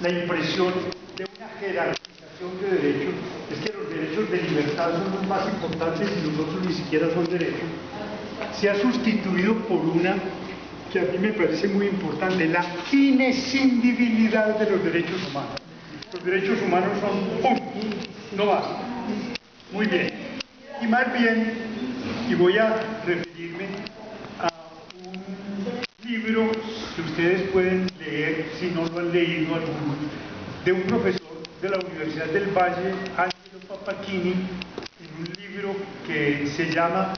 la impresión de una jerarquización de derechos, es que los derechos de libertad son los más importantes y los otros ni siquiera son derechos, se ha sustituido por una que a mí me parece muy importante, la inescindibilidad de los derechos humanos. Los derechos humanos son no más. Muy bien. Y más bien, y voy a referirme a un libro que ustedes pueden leer, si no lo han leído algunos, de un profesor de la Universidad del Valle, Angelo Papacchini, en un libro que se llama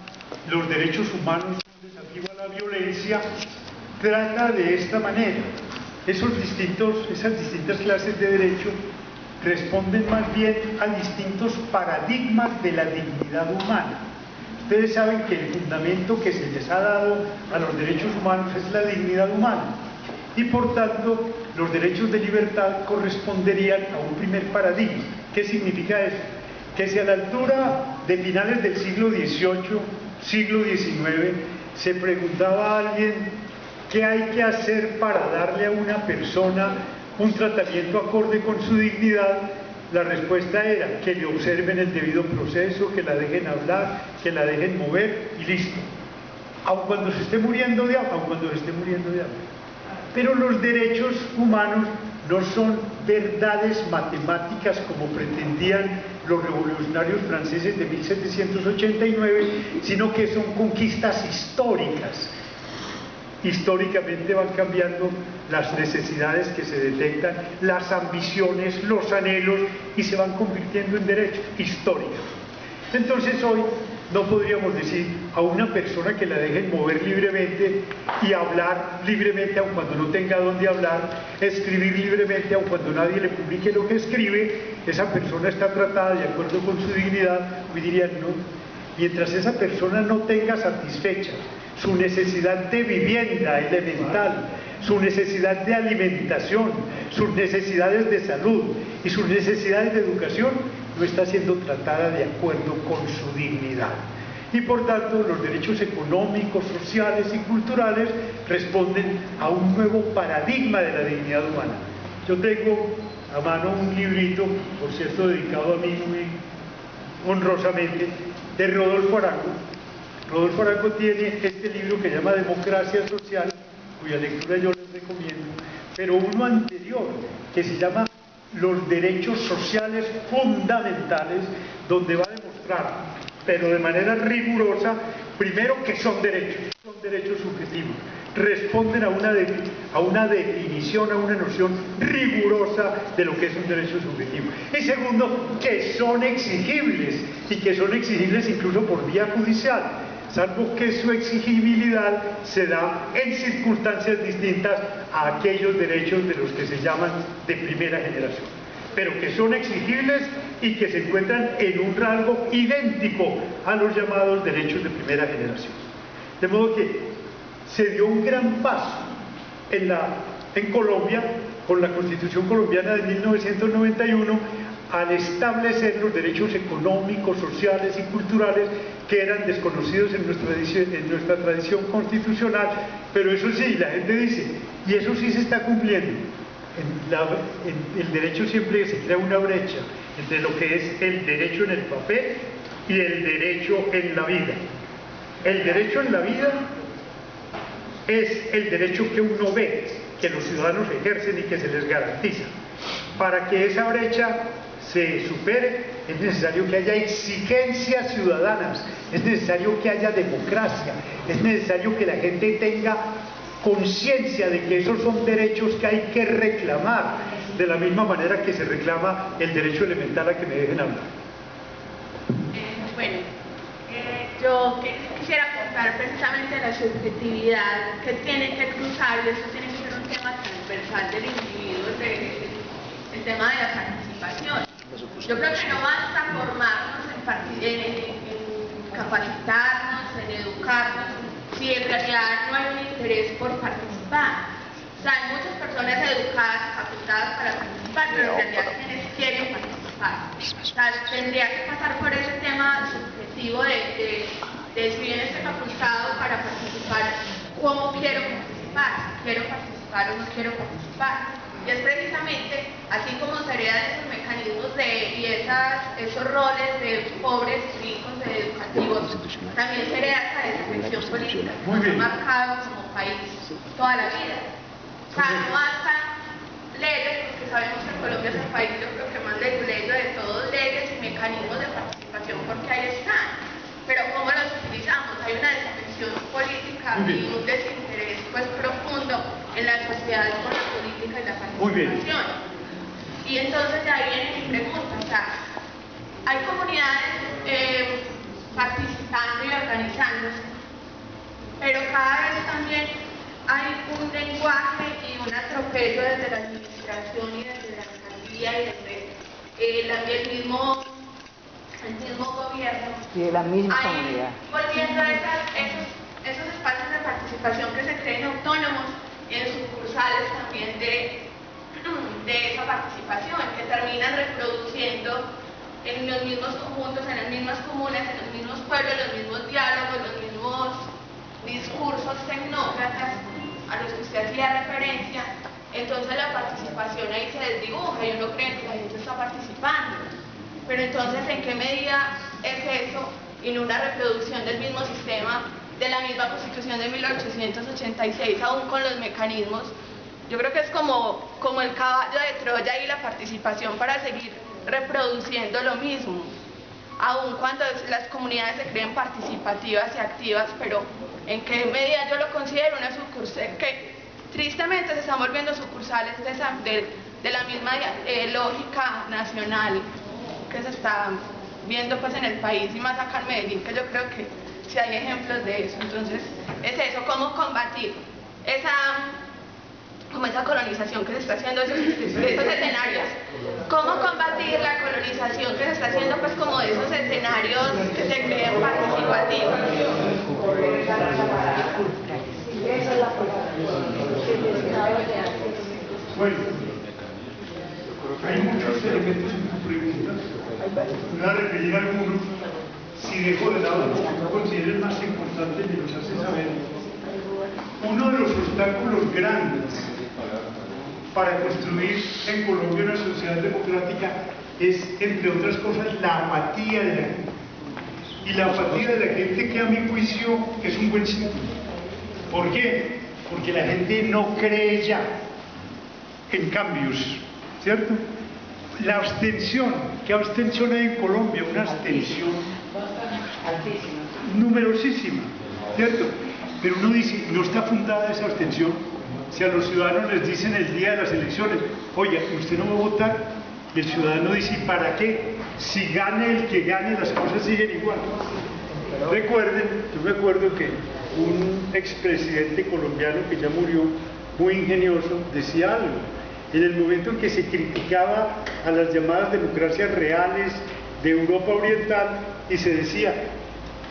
Los derechos humanos, un desafío a la violencia. Trata de esta manera. Esas distintas clases de derecho responden más bien a distintos paradigmas de la dignidad humana. Ustedes saben que el fundamento que se les ha dado a los derechos humanos es la dignidad humana y por tanto los derechos de libertad corresponderían a un primer paradigma. ¿Qué significa eso? Que si a la altura de finales del siglo XVIII, siglo XIX, se preguntaba a alguien ¿qué hay que hacer para darle a una persona un tratamiento acorde con su dignidad? La respuesta era que le observen el debido proceso, que la dejen hablar, que la dejen mover y listo. Aun cuando se esté muriendo de hambre, Pero los derechos humanos no son verdades matemáticas como pretendían los revolucionarios franceses de 1789, sino que son conquistas históricas. Históricamente van cambiando las necesidades que se detectan, las ambiciones, los anhelos, y se van convirtiendo en derechos históricos. Entonces hoy no podríamos decir a una persona que la dejen mover libremente y hablar libremente aun cuando no tenga dónde hablar, escribir libremente aun cuando nadie le publique lo que escribe, esa persona está tratada de acuerdo con su dignidad. Hoy dirían no, mientras esa persona no tenga satisfecha su necesidad de vivienda elemental, su necesidad de alimentación, sus necesidades de salud y sus necesidades de educación, no está siendo tratada de acuerdo con su dignidad. Y por tanto, los derechos económicos, sociales y culturales responden a un nuevo paradigma de la dignidad humana. Yo tengo a mano un librito, por cierto, dedicado a mí muy honrosamente, de Rodolfo Arango. Rodolfo Arango tiene este libro que se llama Democracia Social, cuya lectura yo les recomiendo, pero uno anterior que se llama Los derechos sociales fundamentales, donde va a demostrar, pero de manera rigurosa, primero que son derechos subjetivos, responden a una definición, a una noción rigurosa de lo que es un derecho subjetivo. Y segundo, que son exigibles, y que son exigibles incluso por vía judicial, salvo que su exigibilidad se da en circunstancias distintas a aquellos derechos de los que se llaman de primera generación, pero que son exigibles y que se encuentran en un rango idéntico a los llamados derechos de primera generación. De modo que se dio un gran paso en Colombia, con la Constitución colombiana de 1991, al establecer los derechos económicos, sociales y culturales que eran desconocidos en nuestra tradición constitucional, pero eso sí, la gente dice, y eso sí se está cumpliendo. En el derecho siempre se crea una brecha entre lo que es el derecho en el papel y el derecho en la vida. El derecho en la vida es el derecho que uno ve, que los ciudadanos ejercen y que se les garantiza. Para que esa brecha se supere, es necesario que haya exigencias ciudadanas, es necesario que haya democracia, es necesario que la gente tenga conciencia de que esos son derechos que hay que reclamar, de la misma manera que se reclama el derecho elemental a que me dejen hablar. Bueno, yo quisiera apuntar precisamente a la subjetividad que tiene que cruzar, y eso tiene que ser un tema transversal del individuo, el tema de la participación. Yo creo que no basta formarnos en capacitarnos, en educarnos, si en realidad no hay un interés por participar. O sea, hay muchas personas educadas, facultadas para participar, pero en realidad quienes quieren participar. O sea, tendría que pasar por ese tema subjetivo de si bien estoy facultado para participar, ¿cómo quiero participar? ¿Quiero participar o no quiero participar? Y es precisamente, así como se heredan esos mecanismos y esos roles de pobres, ricos, de educativos, también se hereda esa desafección política que nos ha marcado como país toda la vida. O sea, no basta leyes, porque sabemos que Colombia es el país, yo creo que más leguleyo de todos, leyes y mecanismos de participación, porque ahí están. Pero ¿cómo los utilizamos? Hay una desafección política y un desinterés pues profundo en la sociedad con la política y la participación. Y entonces de ahí viene mi pregunta, o sea, hay comunidades participando y organizándose, pero cada vez también hay un lenguaje y un atropello desde la administración y desde la alcaldía y desde el mismo gobierno. Y de la misma comunidad. Volviendo a esos espacios de participación que se creen autónomos y en sucursales también de esa participación, que terminan reproduciendo en los mismos conjuntos, en las mismas comunas, en los mismos pueblos, los mismos diálogos, los mismos discursos tecnócratas a los que usted hacía referencia. Entonces la participación ahí se desdibuja y uno cree que la gente está participando. Pero entonces, ¿en qué medida es eso y no una reproducción del mismo sistema, de la misma Constitución de 1886, aún con los mecanismos? Yo creo que es como el caballo de Troya y la participación para seguir reproduciendo lo mismo, aun cuando las comunidades se creen participativas y activas, pero ¿en qué medida yo lo considero una sucursal que tristemente se están volviendo sucursales de la misma lógica nacional que se está viendo pues en el país y más acá en Medellín, que yo creo que sí hay ejemplos de eso? Entonces es eso, cómo combatir esa colonización que se está haciendo de esos escenarios, cómo combatir la colonización que se está haciendo pues como de esos escenarios que se creen participativos. Bueno, hay muchos elementos en tu pregunta. Voy a referir algunos. Si dejo de lado los que no considero más importantes, me los hace saber. Uno de los obstáculos grandes para construir en Colombia una sociedad democrática es, entre otras cosas, la apatía de la gente. Y la apatía de la gente, que a mi juicio es un buen síntoma. ¿Por qué? Porque la gente no cree ya en cambios, ¿cierto? La abstención, ¿qué abstención hay en Colombia? Una abstención numerosísima, ¿cierto? Pero uno dice, no está fundada esa abstención. Si a los ciudadanos les dicen el día de las elecciones, oye, usted no va a votar, y el ciudadano dice, ¿y para qué? Si gane el que gane, las cosas siguen igual. Recuerden, yo me acuerdo que un expresidente colombiano que ya murió, muy ingenioso, decía algo. En el momento en que se criticaba a las llamadas democracias reales de Europa Oriental y se decía,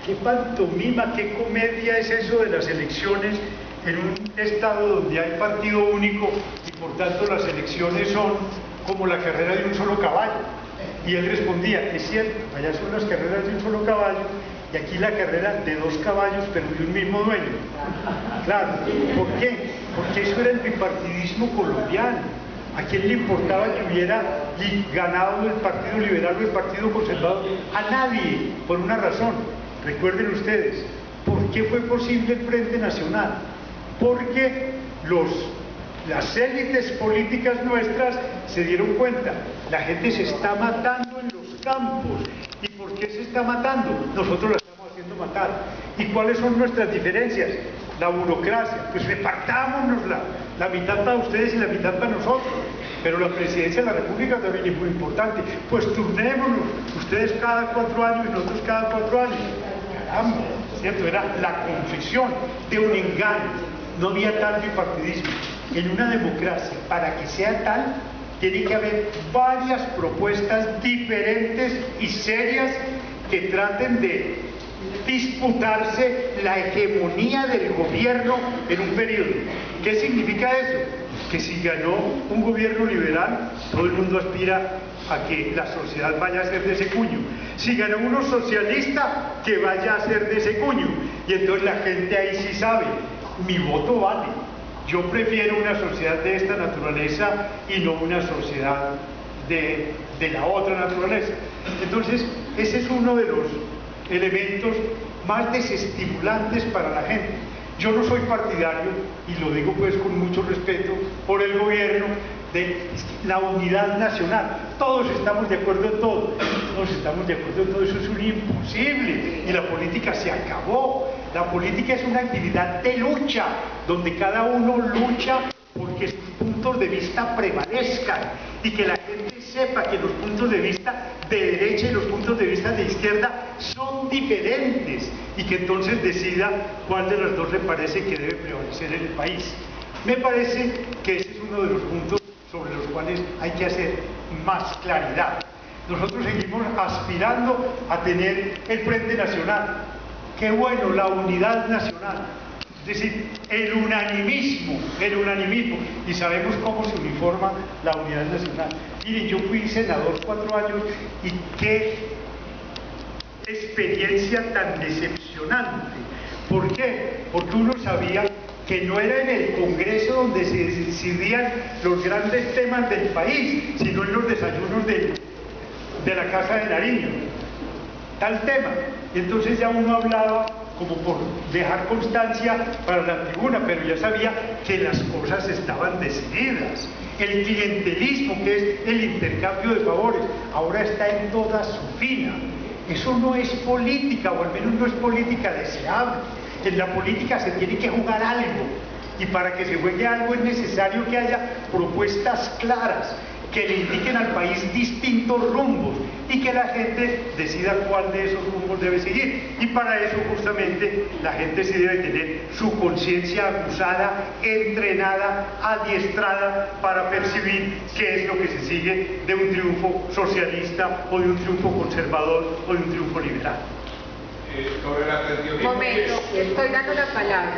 qué pantomima, qué comedia es eso de las elecciones en un estado donde hay partido único y por tanto las elecciones son como la carrera de un solo caballo. Y él respondía, es cierto, allá son las carreras de un solo caballo y aquí la carrera de dos caballos pero de un mismo dueño. Claro, ¿por qué? Porque eso era el bipartidismo colombiano. ¿A quién le importaba que hubiera ganado el Partido Liberal o el Partido Conservador? A nadie, por una razón. Recuerden ustedes, ¿por qué fue posible el Frente Nacional? Porque las élites políticas nuestras se dieron cuenta, la gente se está matando en los campos. ¿Y por qué se está matando? Nosotros la estamos haciendo matar. ¿Y cuáles son nuestras diferencias? La burocracia, pues repartámonosla, la mitad para ustedes y la mitad para nosotros. Pero la presidencia de la República también es muy importante, pues turnémonos, ustedes cada 4 años y nosotros cada 4 años. Caramba, ¿cierto? Era la confesión de un engaño, no había tal bipartidismo. En una democracia, para que sea tal, tiene que haber varias propuestas diferentes y serias que traten de disputarse la hegemonía del gobierno en un periodo. ¿Qué significa eso? Que si ganó un gobierno liberal, todo el mundo aspira a que la sociedad vaya a ser de ese cuño. Si ganó uno socialista, que vaya a ser de ese cuño. Y entonces la gente ahí sí sabe, mi voto vale. Yo prefiero una sociedad de esta naturaleza y no una sociedad de la otra naturaleza. Entonces, ese es uno de los elementos más desestimulantes para la gente. Yo no soy partidario, y lo digo pues con mucho respeto por el gobierno, de la unidad nacional. Todos estamos de acuerdo en todo, todos estamos de acuerdo en todo, eso es un imposible, y la política se acabó. La política es una actividad de lucha, donde cada uno lucha porque sus puntos de vista prevalezcan, y que la gente sepa que los puntos de vista de derecha y los puntos de vista de izquierda son diferentes, y que entonces decida cuál de las dos le parece que debe prevalecer en el país. Me parece que ese es uno de los puntos sobre los cuales hay que hacer más claridad. Nosotros seguimos aspirando a tener el Frente Nacional. Qué bueno, la unidad nacional. Es decir, el unanimismo, y sabemos cómo se uniforma la unidad nacional. Miren, yo fui senador 4 años y qué experiencia tan decepcionante. ¿Por qué? Porque uno sabía que no era en el Congreso donde se decidían los grandes temas del país, sino en los desayunos de la Casa de Nariño. Tal tema. Y entonces ya uno hablaba como por dejar constancia para la tribuna, pero ya sabía que las cosas estaban decididas. El clientelismo, que es el intercambio de favores, ahora está en toda su fina. Eso no es política, o al menos no es política deseable. En la política se tiene que jugar algo, y para que se juegue algo es necesario que haya propuestas claras, que le indiquen al país distintos rumbos, y que la gente decida cuál de esos rumbos debe seguir. Y para eso justamente la gente sí debe tener su conciencia acusada, entrenada, adiestrada para percibir qué es lo que se sigue de un triunfo socialista, o de un triunfo conservador, o de un triunfo liberal. Sobre la atención. Momento, estoy dando la palabra.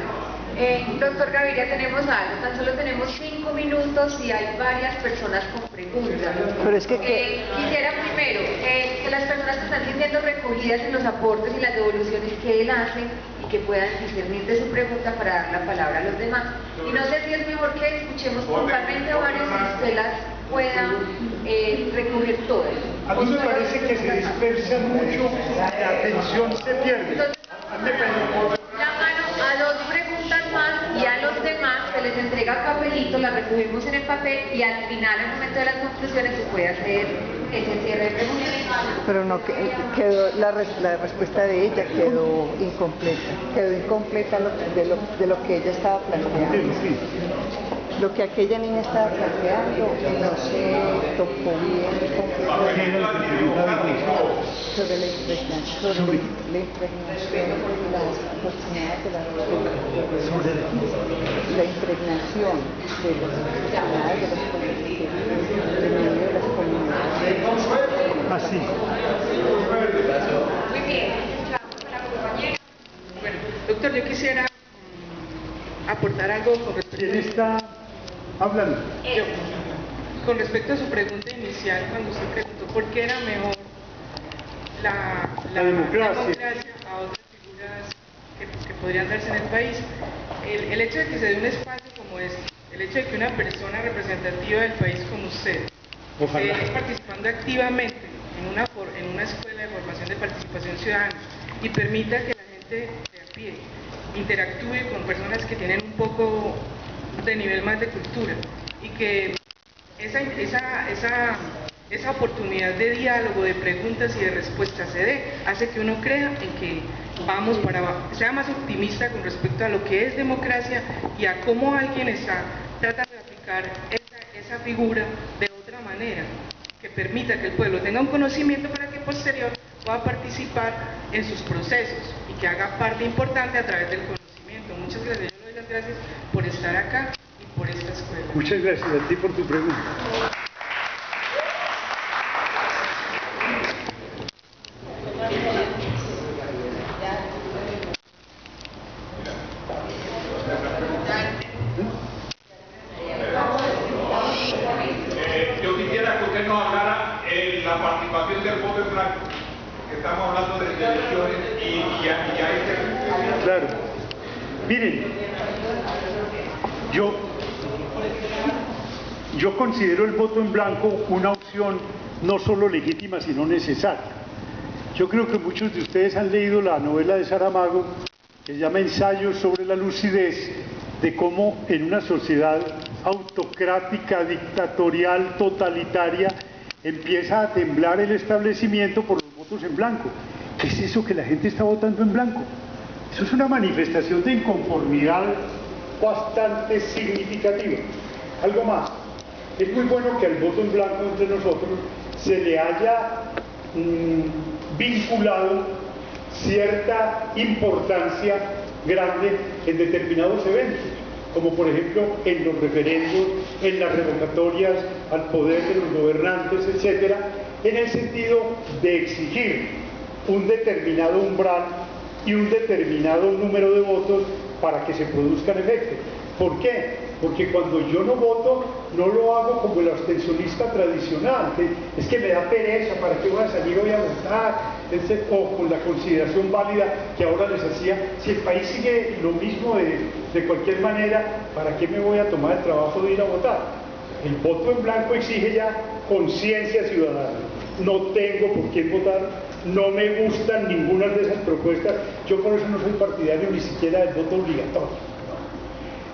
Doctor Gaviria, tenemos algo, tan solo tenemos 5 minutos y hay varias personas con preguntas. Pero es que quisiera primero que las personas que están siendo recogidas en los aportes y las devoluciones que él hace, y que puedan discernir de su pregunta para dar la palabra a los demás. Y no sé si es mejor que escuchemos puntualmente varios y usted las pueda recoger todas. A mí me parece que se dispersa mucho, la atención se pierde. Entonces, la mano a 2 preguntas más, y a los demás se les entrega papelito, la recogemos en el papel, y al final, al momento de las conclusiones, se puede hacer ese cierre de preguntas. pero no quedó la respuesta de ella quedó incompleta de lo que ella estaba planteando. Lo que aquella niña estaba planteando no se tocó bien sobre la impregnación, las oportunidades de la impregnación de las oportunidades de los políticos en medio de las comunidades. Así. Muy bien, escuchamos a la compañera. Bueno, doctor, yo quisiera aportar algo con respecto. ¿Quién está hablando? Yo, con respecto a su pregunta inicial, cuando usted preguntó por qué era mejor la democracia a otras figuras que podrían darse en el país, el hecho de que se dé un espacio como este, el hecho de que una persona representativa del país como usted esté participando activamente en una escuela de formación de participación ciudadana, y permita que la gente de a pie interactúe con personas que tienen un poco de nivel más de cultura, y que esa oportunidad de diálogo, de preguntas y de respuestas se dé, hace que uno crea en que vamos para abajo, sea más optimista con respecto a lo que es democracia y a cómo alguien está tratando de aplicar esa figura de otra manera, que permita que el pueblo tenga un conocimiento para que posterior pueda participar en sus procesos, y que haga parte importante a través del conocimiento. Muchas gracias. Yo le doy las gracias por estar acá y por esta escuela. Muchas gracias a ti por tu pregunta. Yo quisiera que usted nos hablara en la participación del voto en blanco, que estamos hablando de elecciones y ya Claro. Miren, Yo considero el voto en blanco una opción no solo legítima, sino necesaria. Yo creo que muchos de ustedes han leído la novela de Saramago, que se llama Ensayos sobre la lucidez, de cómo en una sociedad autocrática, dictatorial, totalitaria, empieza a temblar el establecimiento por los votos en blanco. ¿Qué es eso que la gente está votando en blanco? Eso es una manifestación de inconformidad bastante significativa. Algo más, es muy bueno que al voto en blanco entre nosotros se le haya vinculado cierta importancia grande en determinados eventos, como por ejemplo en los referendos, en las revocatorias al poder de los gobernantes, etcétera, en el sentido de exigir un determinado umbral y un determinado número de votos para que se produzcan efectos. ¿Por qué? Porque cuando yo no voto, no lo hago como el abstencionista tradicional, que es que me da pereza, ¿para qué voy a salir hoy a votar? O con la consideración válida que ahora les hacía, si el país sigue lo mismo de cualquier manera, ¿para qué me voy a tomar el trabajo de ir a votar? El voto en blanco exige ya conciencia ciudadana. No tengo por quién votar, no me gustan ninguna de esas propuestas, yo por eso no soy partidario ni siquiera del voto obligatorio.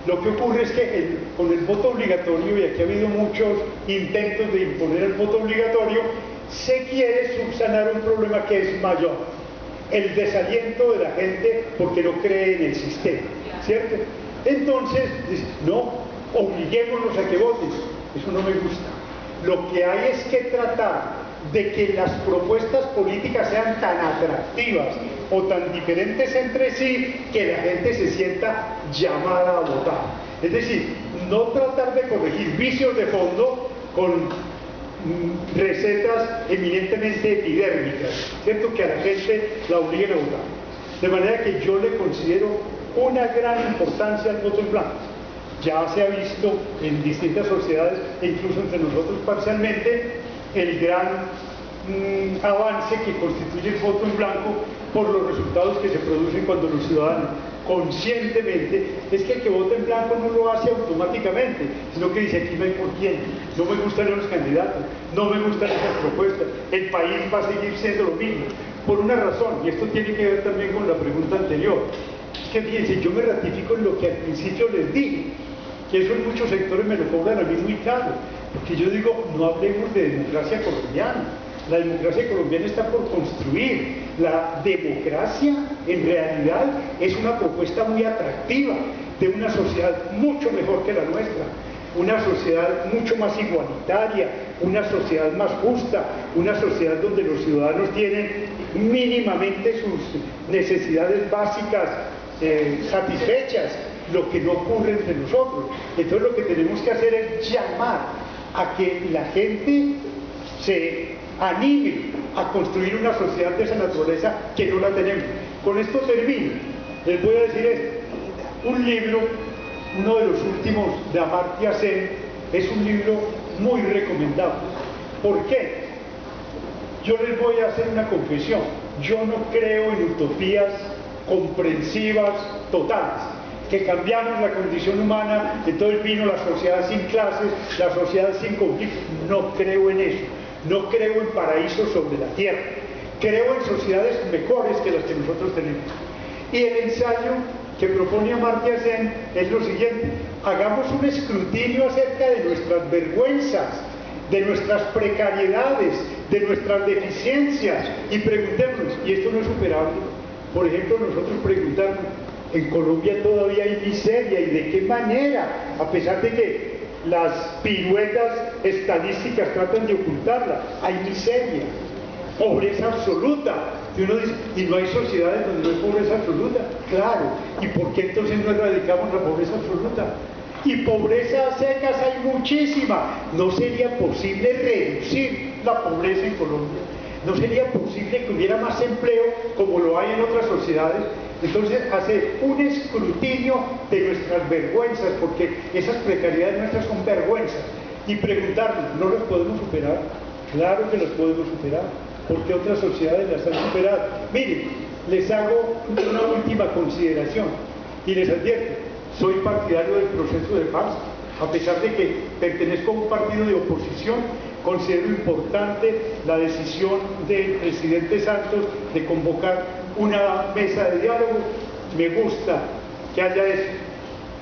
Lo que ocurre es que con el voto obligatorio, y aquí ha habido muchos intentos de imponer el voto obligatorio, se quiere subsanar un problema que es mayor, el desaliento de la gente porque no cree en el sistema, ¿cierto? Entonces, no, obliguémonos a que voten, eso no me gusta. Lo que hay es que tratar de que las propuestas políticas sean tan atractivas o tan diferentes entre sí que la gente se sienta llamada a votar. Es decir, no tratar de corregir vicios de fondo con recetas eminentemente epidérmicas, ¿cierto? Que a la gente la obliguen a votar. De manera que yo le considero una gran importancia al voto en blanco. Ya se ha visto en distintas sociedades e incluso entre nosotros parcialmente el gran avance que constituye el voto en blanco por los resultados que se producen cuando los ciudadanos conscientemente, es que el que vota en blanco no lo hace automáticamente, sino que dice aquí no hay por quién, no me gustan los candidatos, no me gustan esas propuestas, el país va a seguir siendo lo mismo, por una razón, y esto tiene que ver también con la pregunta anterior, es que fíjense, yo me ratifico en lo que al principio les dije, que eso en muchos sectores me lo cobran a mí muy caro, porque yo digo, no hablemos de democracia colombiana. La democracia colombiana está por construir. La democracia, en realidad, es una propuesta muy atractiva de una sociedad mucho mejor que la nuestra, una sociedad mucho más igualitaria, una sociedad más justa, una sociedad donde los ciudadanos tienen mínimamente sus necesidades básicas satisfechas, lo que no ocurre entre nosotros. Entonces lo que tenemos que hacer es llamar a que la gente se anime a construir una sociedad de esa naturaleza que no la tenemos. Con esto termino. Les voy a decir esto. Un libro, uno de los últimos de Amartya Sen, es un libro muy recomendable. ¿Por qué? Yo les voy a hacer una confesión. Yo no creo en utopías comprensivas totales, que cambiamos la condición humana, entonces vino la sociedad sin clases, la sociedad sin conflictos. No creo en eso. No creo en paraísos sobre la tierra, creo en sociedades mejores que las que nosotros tenemos. Y el ensayo que propone Amartya Sen es lo siguiente: hagamos un escrutinio acerca de nuestras vergüenzas, de nuestras precariedades, de nuestras deficiencias y preguntémonos, ¿y esto no es superable? Por ejemplo, nosotros preguntarnos, en Colombia todavía hay miseria, ¿y de qué manera? A pesar de que las piruetas estadísticas tratan de ocultarla, hay miseria, pobreza absoluta, y uno dice, ¿y no hay sociedades donde no hay pobreza absoluta? Claro, ¿y por qué entonces no erradicamos la pobreza absoluta? Y pobreza a secas hay muchísima. ¿No sería posible reducir la pobreza en Colombia? ¿No sería posible que hubiera más empleo como lo hay en otras sociedades? Entonces, hacer un escrutinio de nuestras vergüenzas, porque esas precariedades nuestras son vergüenzas, y preguntarnos, ¿no las podemos superar? Claro que las podemos superar, porque otras sociedades las han superado. Miren, les hago una última consideración, y les advierto, soy partidario del proceso de paz, a pesar de que pertenezco a un partido de oposición. Considero importante la decisión del presidente Santos de convocar una mesa de diálogo. Me gusta que haya eso,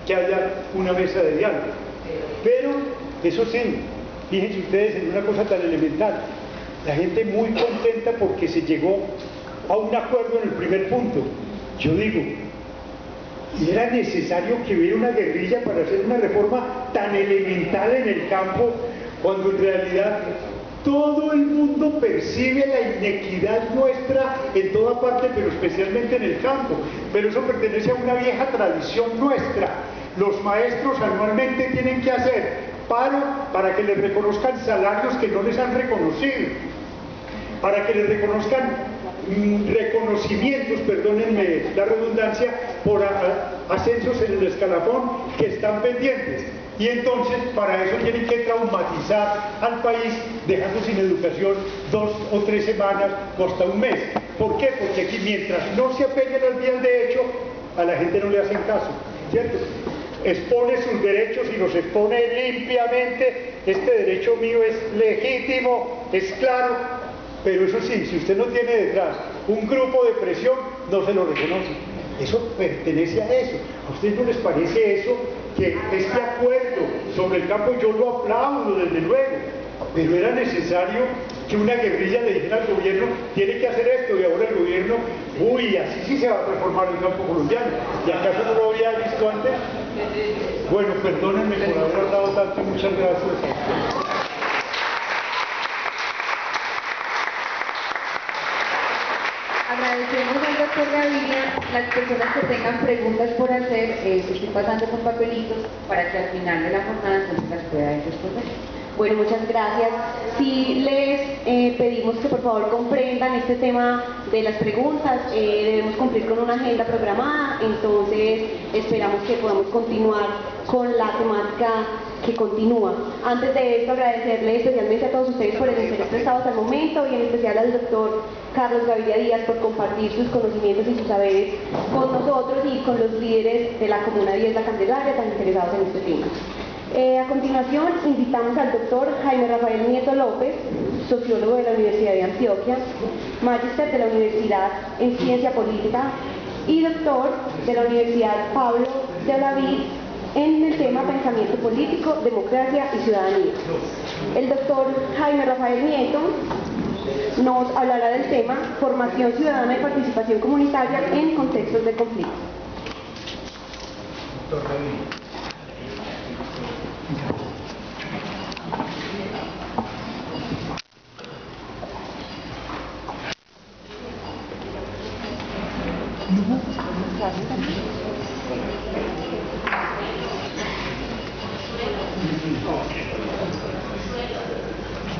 que haya una mesa de diálogo. Pero, eso sí, fíjense ustedes en una cosa tan elemental. La gente muy contenta porque se llegó a un acuerdo en el primer punto. Yo digo, ¿era necesario que hubiera una guerrilla para hacer una reforma tan elemental en el campo, cuando en realidad todo el mundo percibe la inequidad nuestra en toda parte, pero especialmente en el campo? Pero eso pertenece a una vieja tradición nuestra. Los maestros anualmente tienen que hacer paro para que les reconozcan salarios que no les han reconocido, para que les reconozcan reconocimientos, perdónenme la redundancia, por ascensos en el escalafón que están pendientes. Y entonces para eso tienen que traumatizar al país, dejando sin educación 2 o 3 semanas o hasta un mes. ¿Por qué? Porque aquí, mientras no se apeguen al bien de hecho, a la gente no le hacen caso, ¿cierto? Expone sus derechos y los expone limpiamente. Este derecho mío es legítimo, es claro, pero eso sí, si usted no tiene detrás un grupo de presión, no se lo reconoce. Eso pertenece a eso. ¿A ustedes no les parece eso? Que este acuerdo sobre el campo yo lo aplaudo desde luego, pero era necesario que una guerrilla le dijera al gobierno, tiene que hacer esto, y ahora el gobierno, uy, así sí se va a transformar el campo colombiano, ¿y acaso no lo había visto antes? Bueno, perdónenme por haber hablado tanto y muchas gracias. Agradecemos al doctor Gaviria. Las personas que tengan preguntas por hacer, estoy pasando con papelitos para que al final de la jornada se las pueda responder. Bueno, muchas gracias. Sí les pedimos que por favor comprendan este tema de las preguntas. Debemos cumplir con una agenda programada, entonces esperamos que podamos continuar con la temática que continúa. Antes de esto, agradecerle especialmente a todos ustedes por el interés prestado hasta el momento, y en especial al doctor Carlos Gaviria Díaz por compartir sus conocimientos y sus saberes con nosotros y con los líderes de la Comuna 10 La Candelaria tan interesados en este tema. A continuación, invitamos al doctor Jaime Rafael Nieto López, sociólogo de la Universidad de Antioquia, magíster de la Universidad en Ciencia Política y doctor de la Universidad Pablo de Olavide en el tema Pensamiento Político, Democracia y Ciudadanía. El doctor Jaime Rafael Nieto nos hablará del tema Formación Ciudadana y Participación Comunitaria en Contextos de Conflicto.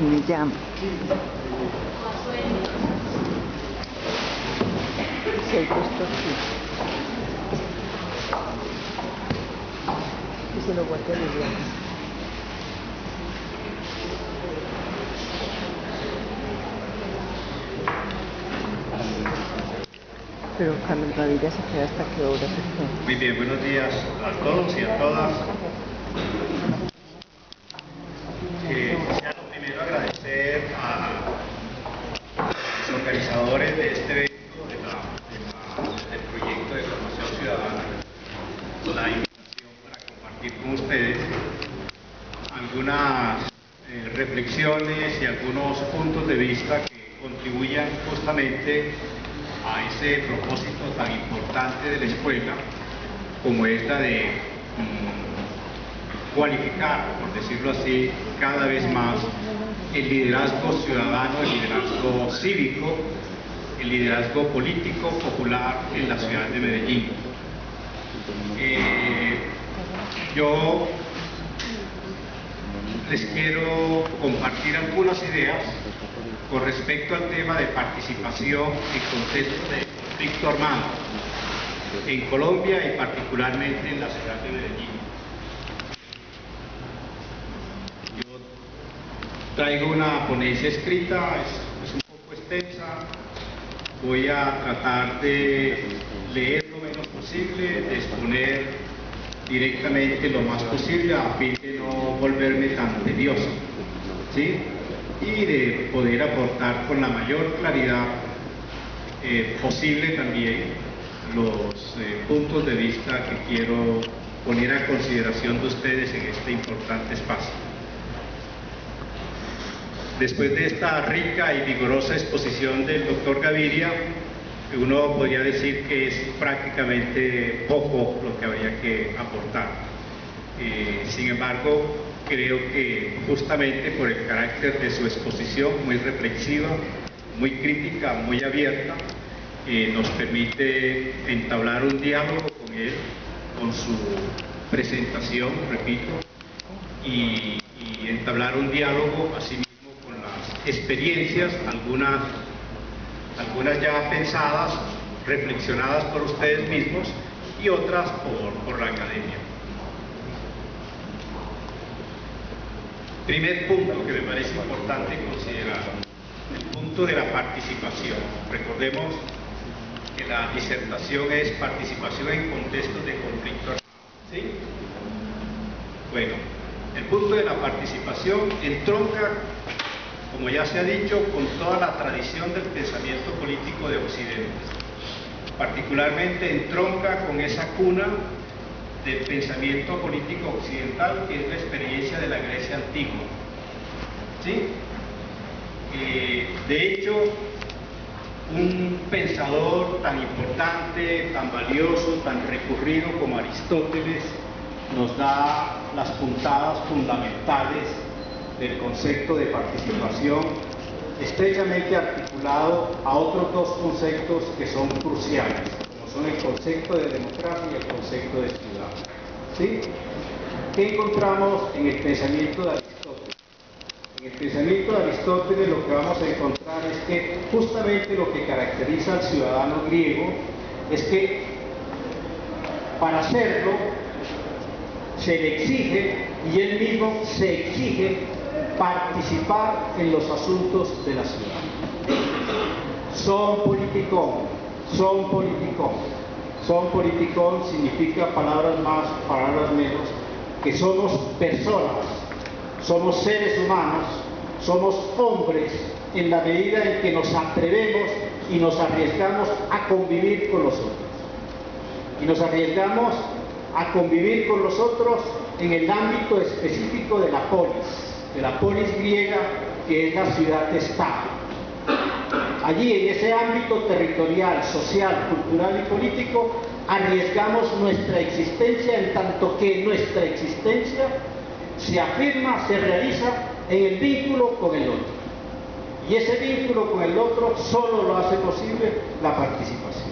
Me llama. Se ha puesto aquí. Y se lo guarda Liliana. Pero Carlos Gaviria se queda hasta qué hora se queda. Muy bien, buenos días a todos y a todas. Quisiera lo primero agradecer a los organizadores de este evento, del proyecto de formación ciudadana, la invitación para compartir con ustedes algunas reflexiones y algunos puntos de vista que contribuyan justamente a ese propósito tan importante de la escuela, como es la de cualificar, por decirlo así, cada vez más el liderazgo ciudadano, el liderazgo cívico, el liderazgo político popular en la ciudad de Medellín. Yo les quiero compartir algunas ideas con respecto al tema de participación en contextos de conflicto armado en Colombia y particularmente en la ciudad de Medellín. Yo traigo una ponencia escrita, es un poco extensa, voy a tratar de leer lo menos posible, de exponer directamente lo más posible a fin de no volverme tan tedioso, ¿sí? Y de poder aportar con la mayor claridad posible también los puntos de vista que quiero poner a consideración de ustedes en este importante espacio. Después de esta rica y vigorosa exposición del doctor Gaviria, uno podría decir que es prácticamente poco lo que habría que aportar. Sin embargo, creo que justamente por el carácter de su exposición, muy reflexiva, muy crítica, muy abierta, nos permite entablar un diálogo con él, con su presentación, repito, y entablar un diálogo asimismo con las experiencias, algunas ya pensadas, reflexionadas por ustedes mismos y otras por la academia. Primer punto que me parece importante considerar, el punto de la participación. Recordemos que la disertación es participación en contextos de conflicto armado, ¿sí? Bueno, el punto de la participación entronca, como ya se ha dicho, con toda la tradición del pensamiento político de Occidente. Particularmente entronca con esa cuna del pensamiento político occidental, que es la experiencia de la Grecia antigua, ¿sí? De hecho, un pensador tan importante, tan valioso, tan recurrido como Aristóteles nos da las puntadas fundamentales del concepto de participación, estrechamente articulado a otros dos conceptos que son cruciales, como son el concepto de democracia y el concepto de ciudad, ¿sí? ¿Qué encontramos en el pensamiento de Aristóteles? En el pensamiento de Aristóteles lo que vamos a encontrar es que justamente lo que caracteriza al ciudadano griego es que para hacerlo se le exige, y él mismo se exige, participar en los asuntos de la ciudad. Son politicón, son politicón. Son politicón significa, palabras más, palabras menos, que somos personas, somos seres humanos, somos hombres en la medida en que nos atrevemos y nos arriesgamos a convivir con los otros. Y nos arriesgamos a convivir con los otros en el ámbito específico de la polis griega, que es la ciudad-estado. Allí, en ese ámbito territorial, social, cultural y político, arriesgamos nuestra existencia en tanto que nuestra existencia se afirma, se realiza en el vínculo con el otro. Y ese vínculo con el otro solo lo hace posible la participación.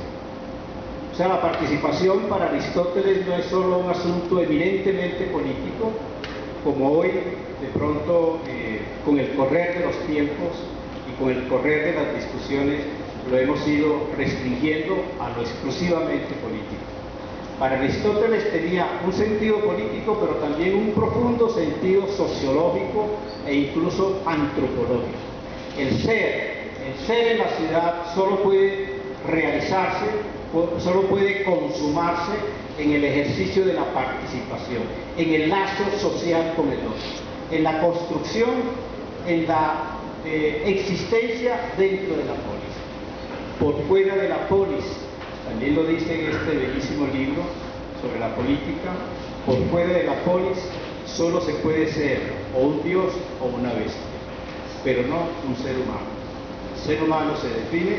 O sea, la participación para Aristóteles no es solo un asunto eminentemente político, como hoy, de pronto, con el correr de los tiempos y con el correr de las discusiones, lo hemos ido restringiendo a lo exclusivamente político. Para Aristóteles tenía un sentido político, pero también un profundo sentido sociológico e incluso antropológico. El ser en la ciudad solo puede realizarse, solo puede consumarse en el ejercicio de la participación, en el lazo social con el otro, en la construcción, en la existencia dentro de la polis. Por fuera de la polis, también lo dice en este bellísimo libro sobre la política, por fuera de la polis solo se puede ser o un dios o una bestia, pero no un ser humano. El ser humano se define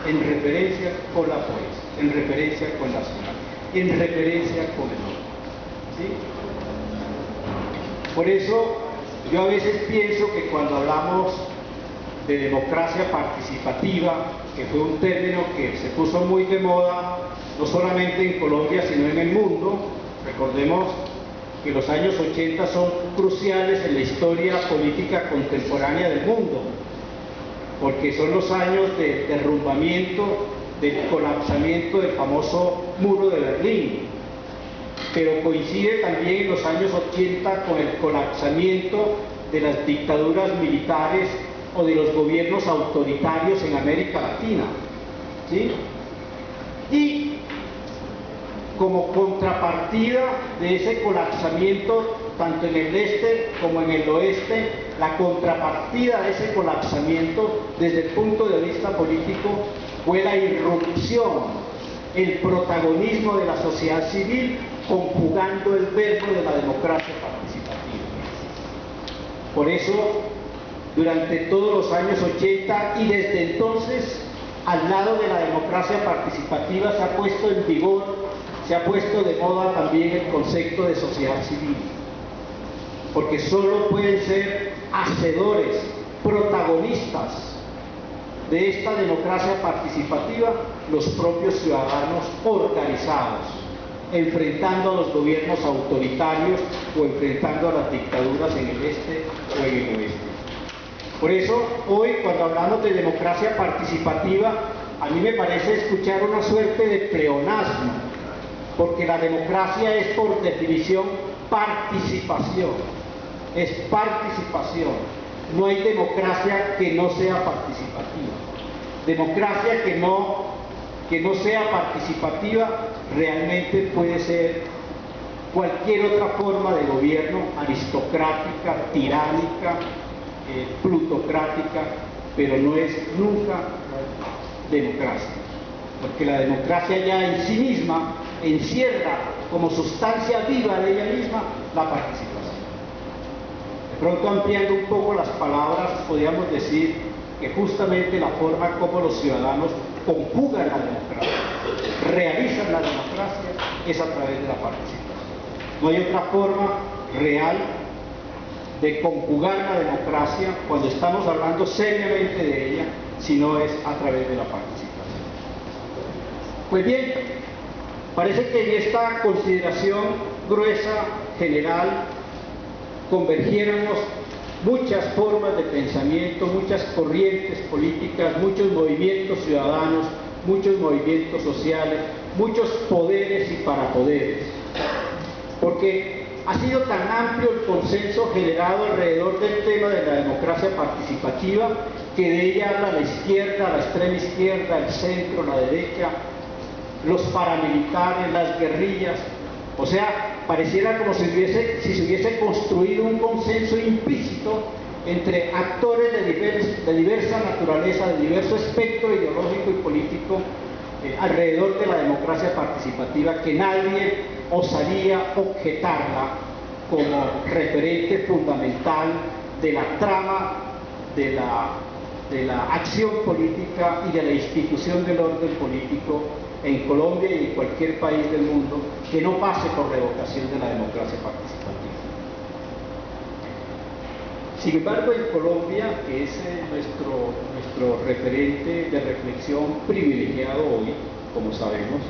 en referencia con la polis, en referencia con la ciudad, en referencia con el otro, ¿sí? Por eso yo a veces pienso que cuando hablamos de democracia participativa, que fue un término que se puso muy de moda, no solamente en Colombia, sino en el mundo. Recordemos que los años 80 son cruciales en la historia política contemporánea del mundo, porque son los años del derrumbamiento, del colapsamiento del famoso muro de Berlín, pero coincide también en los años 80 con el colapsamiento de las dictaduras militares o de los gobiernos autoritarios en América Latina, ¿sí? Y como contrapartida de ese colapsamiento, tanto en el este como en el oeste, la contrapartida de ese colapsamiento desde el punto de vista político fue la irrupción, el protagonismo de la sociedad civil, conjugando el verbo de la democracia participativa. Por eso, durante todos los años 80 y desde entonces, al lado de la democracia participativa se ha puesto en vigor, se ha puesto de moda también el concepto de sociedad civil, porque solo pueden ser hacedores, protagonistas de esta democracia participativa los propios ciudadanos organizados, enfrentando a los gobiernos autoritarios o enfrentando a las dictaduras en el este o en el oeste. Por eso, hoy, cuando hablamos de democracia participativa, a mí me parece escuchar una suerte de pleonasmo, porque la democracia es, por definición, participación. Es participación. No hay democracia que no sea participativa. Democracia que no sea participativa realmente puede ser cualquier otra forma de gobierno, aristocrática, tiránica, plutocrática, pero no es nunca democracia, porque la democracia ya en sí misma encierra como sustancia viva de ella misma la participación. De pronto, ampliando un poco las palabras, podríamos decir que justamente la forma como los ciudadanos conjugan la democracia, realizan la democracia, es a través de la participación. No hay otra forma real de conjugar la democracia cuando estamos hablando seriamente de ella, si no es a través de la participación. Pues bien, parece que en esta consideración gruesa, general, convergiéramos muchas formas de pensamiento, muchas corrientes políticas, muchos movimientos ciudadanos, muchos movimientos sociales, muchos poderes y parapoderes, porque ha sido tan amplio el consenso generado alrededor del tema de la democracia participativa que de ella habla la izquierda, la extrema izquierda, el centro, la derecha, los paramilitares, las guerrillas. O sea, pareciera como si se hubiese construido un consenso implícito entre actores de diversa naturaleza, de diverso espectro ideológico y político alrededor de la democracia participativa, que nadie osaría objetarla como referente fundamental de la trama de la acción política y de la institución del orden político en Colombia y en cualquier país del mundo que no pase por revocación de la democracia participativa. Sin embargo, en Colombia, que es nuestro referente de reflexión privilegiado hoy, como sabemos,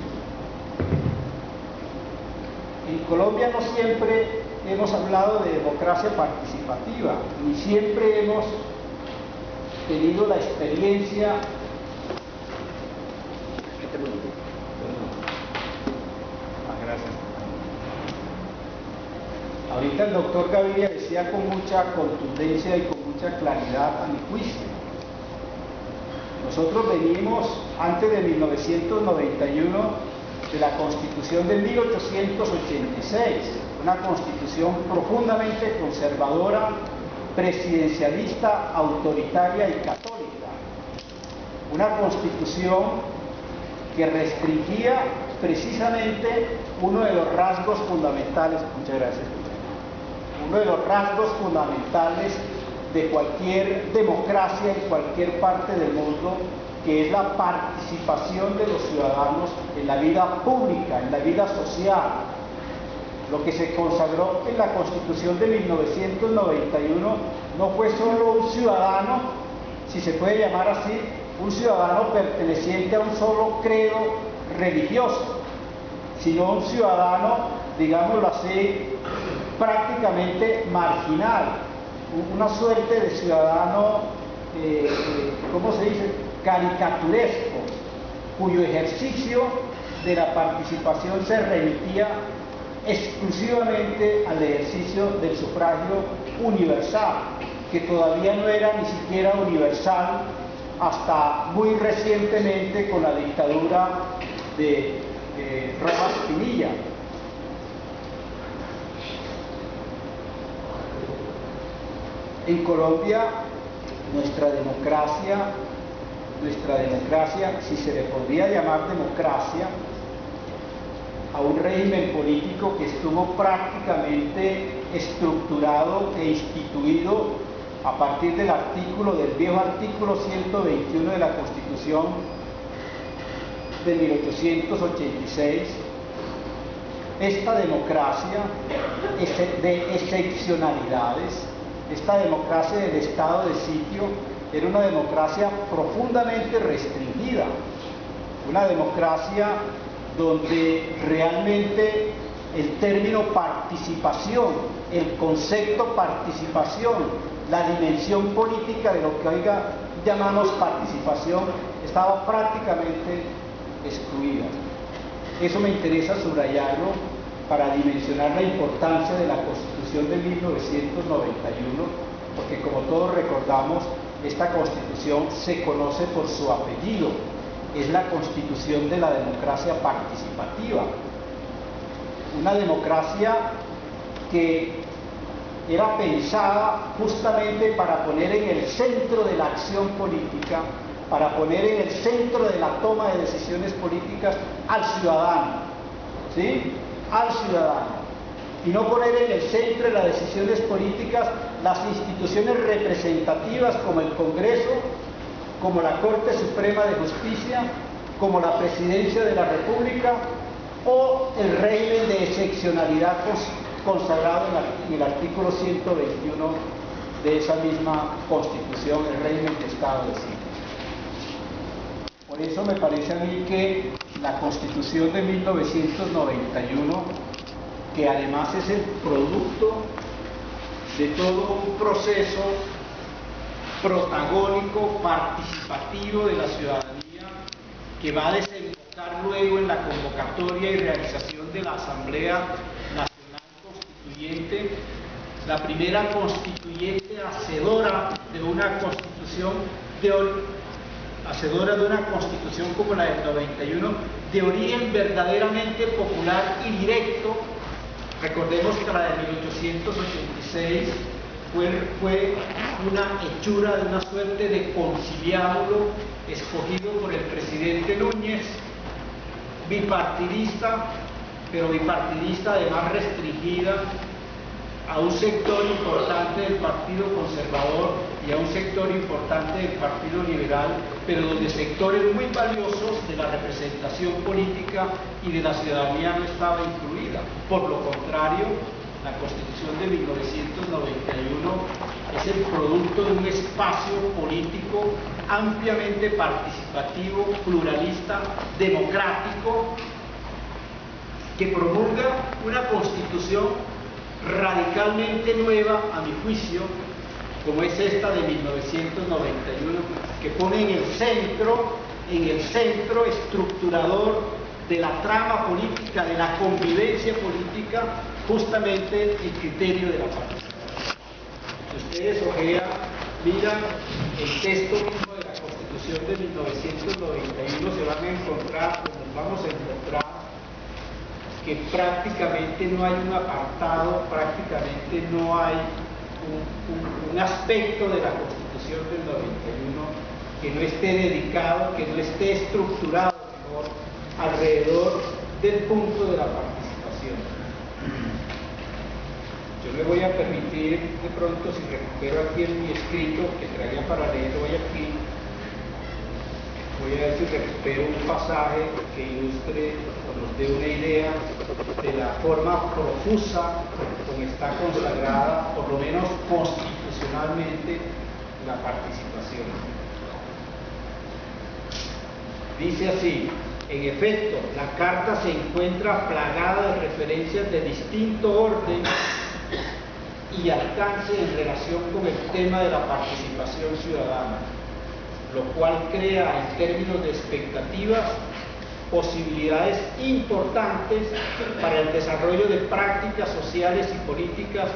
en Colombia no siempre hemos hablado de democracia participativa, ni siempre hemos tenido la experiencia. Gracias. Ahorita el doctor Gaviria decía con mucha contundencia y con mucha claridad, a mi juicio, nosotros venimos antes de 1991 de la Constitución de 1886, una Constitución profundamente conservadora, presidencialista, autoritaria y católica, una Constitución que restringía precisamente uno de los rasgos fundamentales, muchas gracias, uno de los rasgos fundamentales de cualquier democracia en cualquier parte del mundo, que es la participación de los ciudadanos en la vida pública, en la vida social. Lo que se consagró en la Constitución de 1991 no fue solo un ciudadano, si se puede llamar así, un ciudadano perteneciente a un solo credo religioso, sino un ciudadano, digámoslo así, prácticamente marginal, una suerte de ciudadano, ¿cómo se dice?, caricaturesco, cuyo ejercicio de la participación se remitía exclusivamente al ejercicio del sufragio universal, que todavía no era ni siquiera universal hasta muy recientemente con la dictadura de Rojas Pinilla. En Colombia, nuestra democracia, si se le podría llamar democracia, a un régimen político que estuvo prácticamente estructurado e instituido a partir del viejo artículo 121 de la Constitución de 1886, esta democracia de excepcionalidades, esta democracia del estado de sitio, era una democracia profundamente restringida, una democracia donde realmente el término participación, el concepto participación, la dimensión política de lo que hoy llamamos participación, estaba prácticamente excluida. Eso me interesa subrayarlo para dimensionar la importancia de la Constitución de 1991, porque como todos recordamos, esta Constitución se conoce por su apellido, es la Constitución de la democracia participativa, una democracia que era pensada justamente para poner en el centro de la acción política, para poner en el centro de la toma de decisiones políticas al ciudadano, ¿sí? Al ciudadano, y no poner en el centro de las decisiones políticas las instituciones representativas como el Congreso, como la Corte Suprema de Justicia, como la Presidencia de la República o el régimen de excepcionalidad consagrado en el artículo 121 de esa misma Constitución, el régimen de Estado de sitio. Por eso me parece a mí que la Constitución de 1991, que además es el producto de todo un proceso protagónico, participativo de la ciudadanía, que va a desembocar luego en la convocatoria y realización de la Asamblea Nacional Constituyente, la primera constituyente hacedora de una constitución como la del 91, de origen verdaderamente popular y directo. Recordemos que la de 1886 fue una hechura de una suerte de conciliábulo escogido por el presidente Núñez, bipartidista, pero bipartidista además restringida a un sector importante del Partido Conservador y a un sector importante del Partido Liberal, pero donde sectores muy valiosos de la representación política y de la ciudadanía no estaba incluida. Por lo contrario, la Constitución de 1991 es el producto de un espacio político ampliamente participativo, pluralista, democrático, que promulga una Constitución radicalmente nueva, a mi juicio, como es esta de 1991, que pone en el centro estructurador de la trama política, de la convivencia política, justamente el criterio de la participación. Si ustedes miran el texto mismo de la Constitución de 1991, se van a encontrar, pues nos vamos a encontrar, que prácticamente no hay un apartado, prácticamente no hay un aspecto de la Constitución del 91 que no esté dedicado, que no esté estructurado mejor alrededor del punto de la participación. Yo me voy a permitir, de pronto, si recupero aquí en mi escrito, que traía para leer hoy aquí, voy a ver si recupero un pasaje que ilustre o nos dé una idea de la forma profusa como está consagrada, por lo menos constitucionalmente, la participación. Dice así: en efecto, la Carta se encuentra plagada de referencias de distinto orden y alcance en relación con el tema de la participación ciudadana, lo cual crea en términos de expectativas posibilidades importantes para el desarrollo de prácticas sociales y políticas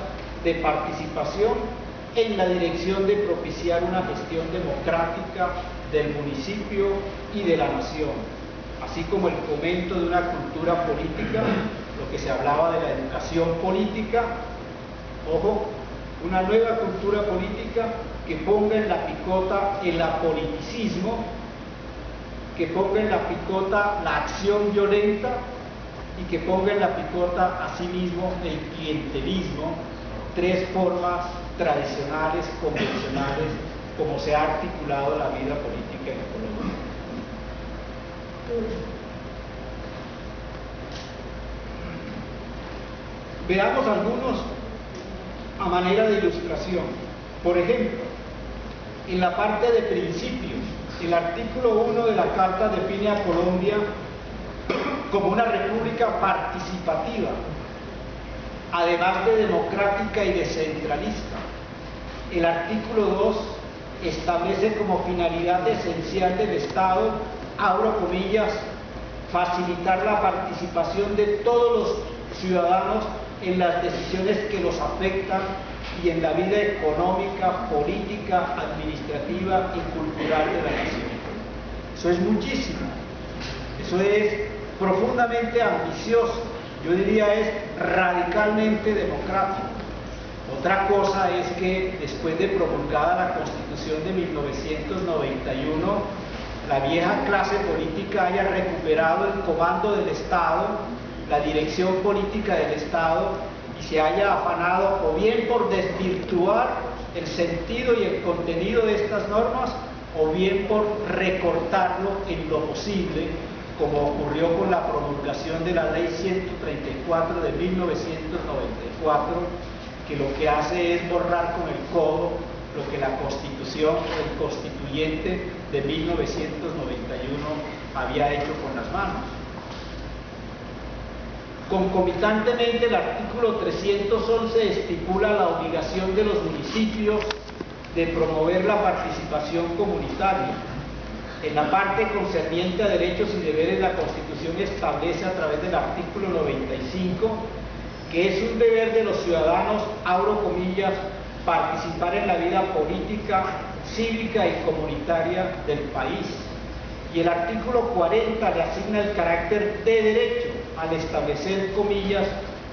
de participación en la dirección de propiciar una gestión democrática del municipio y de la nación, así como el fomento de una cultura política, lo que se hablaba de la educación política, ojo, una nueva cultura política que ponga en la picota el apoliticismo, que ponga en la picota la acción violenta y que ponga en la picota asimismo el clientelismo, tres formas tradicionales, convencionales, como se ha articulado la vida política en Colombia. Veamos algunos a manera de ilustración. Por ejemplo, en la parte de principios, el artículo 1 de la Carta define a Colombia como una república participativa, además de democrática y descentralista. El artículo 2 establece como finalidad esencial del Estado, abro comillas, facilitar la participación de todos los ciudadanos en las decisiones que los afectan y en la vida económica, política, administrativa y cultural de la nación. Eso es muchísimo, eso es profundamente ambicioso, yo diría es radicalmente democrático. Otra cosa es que después de promulgada la Constitución de 1991, la vieja clase política haya recuperado el comando del Estado, la dirección política del Estado, y se haya afanado o bien por desvirtuar el sentido y el contenido de estas normas, o bien por recortarlo en lo posible, como ocurrió con la promulgación de la Ley 134 de 1994, que lo que hace es borrar con el codo lo que la Constitución o el Constituyente de 1991 había hecho con las manos. Concomitantemente, el artículo 311 estipula la obligación de los municipios de promover la participación comunitaria. En la parte concerniente a derechos y deberes, la Constitución establece a través del artículo 95 que es un deber de los ciudadanos, abro comillas, participar en la vida política, cívica y comunitaria del país. Y el artículo 40 le asigna el carácter de derecho al establecer, comillas,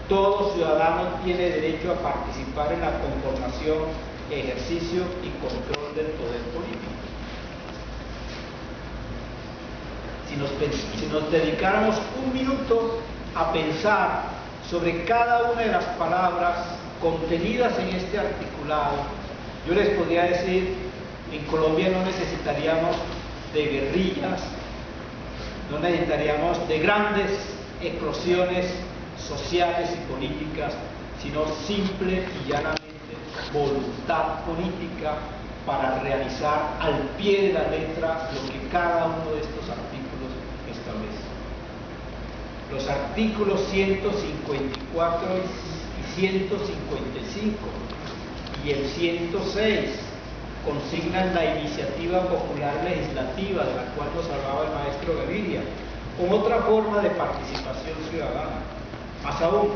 todo ciudadano tiene derecho a participar en la conformación, ejercicio y control del poder político. Si nos dedicáramos un minuto a pensar sobre cada una de las palabras contenidas en este articulado, yo les podría decir, en Colombia no necesitaríamos de guerrillas, no necesitaríamos de grandes eclosiones sociales y políticas, sino simple y llanamente voluntad política para realizar al pie de la letra lo que cada uno de estos artículos establece. Los artículos 154 y 155 y el 106 consignan la iniciativa popular legislativa de la cual nos hablaba el maestro Gaviria, con otra forma de participación ciudadana. Más aún,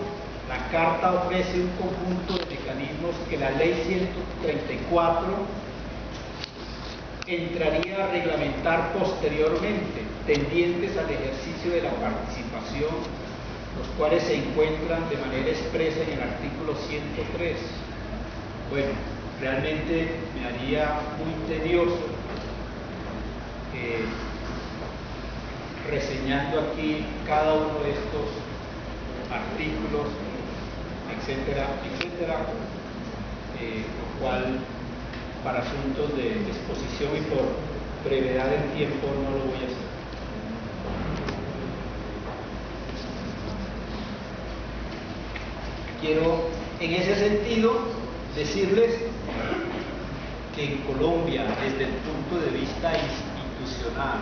la Carta ofrece un conjunto de mecanismos que la Ley 134 entraría a reglamentar posteriormente, tendientes al ejercicio de la participación, los cuales se encuentran de manera expresa en el artículo 103. Bueno, realmente me haría muy tedioso reseñando aquí cada uno de estos artículos, etcétera, etcétera, lo cual para asuntos de exposición y por brevedad del tiempo no lo voy a hacer. Quiero en ese sentido decirles que en Colombia, desde el punto de vista institucional,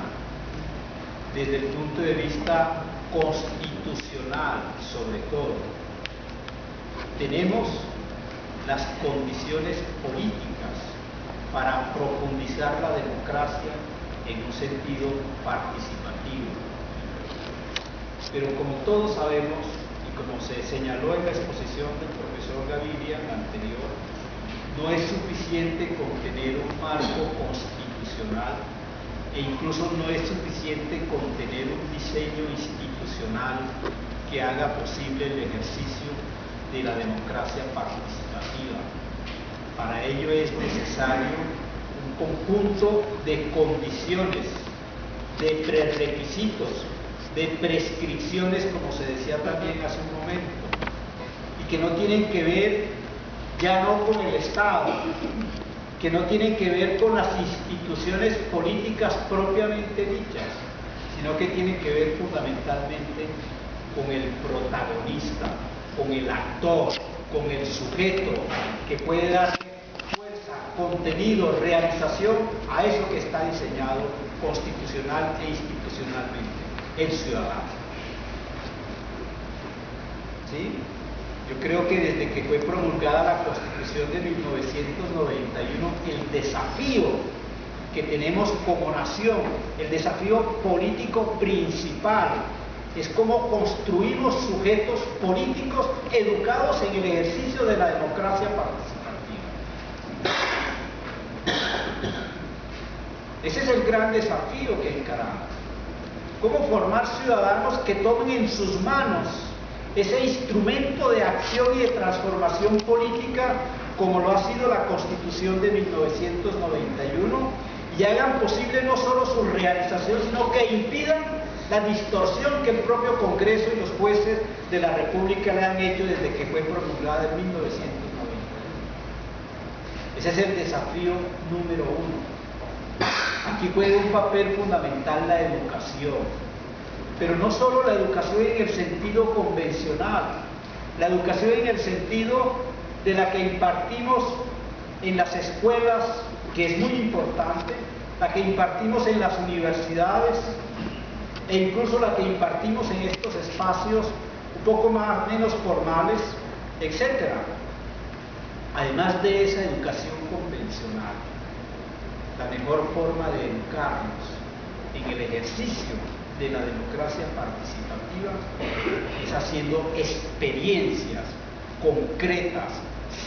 desde el punto de vista constitucional sobre todo, tenemos las condiciones políticas para profundizar la democracia en un sentido participativo. Pero como todos sabemos, y como se señaló en la exposición del profesor Gaviria anterior, no es suficiente con tener un marco constitucional e incluso no es suficiente con tener un diseño institucional que haga posible el ejercicio de la democracia participativa. Para ello es necesario un conjunto de condiciones, de prerequisitos, de prescripciones, como se decía también hace un momento, y que no tienen que ver ya no con el Estado, que no tienen que ver con las instituciones políticas propiamente dichas, sino que tienen que ver fundamentalmente con el protagonista, con el actor, con el sujeto que puede dar fuerza, contenido, realización a eso que está diseñado constitucional e institucionalmente, el ciudadano. ¿Sí? Yo creo que desde que fue promulgada la Constitución de 1991, el desafío que tenemos como nación, el desafío político principal, es cómo construimos sujetos políticos educados en el ejercicio de la democracia participativa. Ese es el gran desafío que encaramos. Cómo formar ciudadanos que tomen en sus manos ese instrumento de acción y de transformación política como lo ha sido la Constitución de 1991 y hagan posible no solo su realización, sino que impidan la distorsión que el propio Congreso y los jueces de la República le han hecho desde que fue promulgada en 1991. Ese es el desafío número uno. Aquí juega un papel fundamental la educación. Pero no solo la educación en el sentido convencional, la educación en el sentido de la que impartimos en las escuelas, que es muy importante, la que impartimos en las universidades e incluso la que impartimos en estos espacios un poco menos formales, etc. Además de esa educación convencional, la mejor forma de educarnos en el ejercicio de la democracia participativa es haciendo experiencias concretas,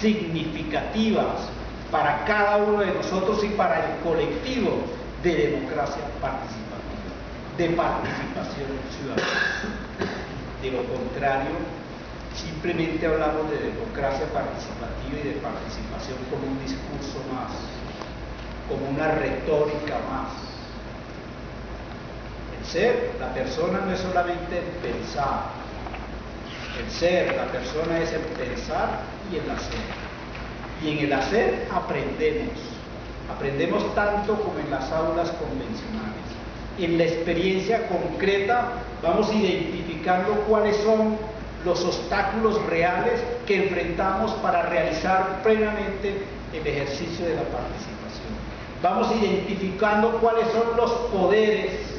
significativas para cada uno de nosotros y para el colectivo de democracia participativa, de participación ciudadana. De lo contrario, simplemente hablamos de democracia participativa y de participación como un discurso más, como una retórica más. El ser, la persona no es solamente el pensar. El ser, la persona es el pensar y el hacer. Y en el hacer aprendemos. Aprendemos tanto como en las aulas convencionales. En la experiencia concreta vamos identificando cuáles son los obstáculos reales que enfrentamos para realizar plenamente el ejercicio de la participación. Vamos identificando cuáles son los poderes,